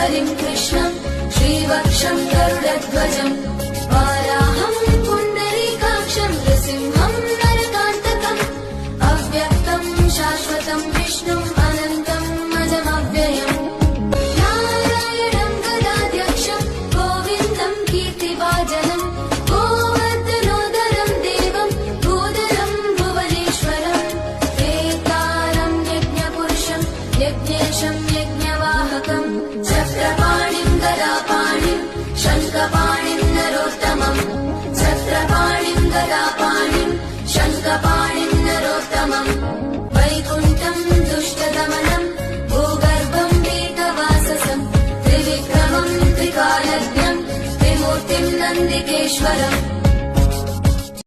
हरिं कृष्णं श्रीवक्षं गरुडध्वजम् वाराहं पुण्डरीकाक्षं नृसिंहं नरकान्तकम् अव्यक्तं शाश्वतं विष्णुम् अनन्तम् अजमव्ययम् नारायणं गदाध्यक्षं गोविन्दं कीर्तिभाजनम् गोवर्धनोदरं देवं भूधरं भुवनेश्वरम् वेतारं यज्ञपुरुषं यज्ञेशं यज्ञवाहकम् चक्रपाणिं गदापाणिं शङ्खपाणिं नरोत्तमम् छत्रपाणिं गदापाणिं शङ्खपाणिं नरोत्तमम् वैकुण्ठं दुष्टदमनं भूगर्भं वेदवाससं त्रिविक्रमं त्रिकालज्ञं त्रिमूर्तिं नन्दिकेश्वरम्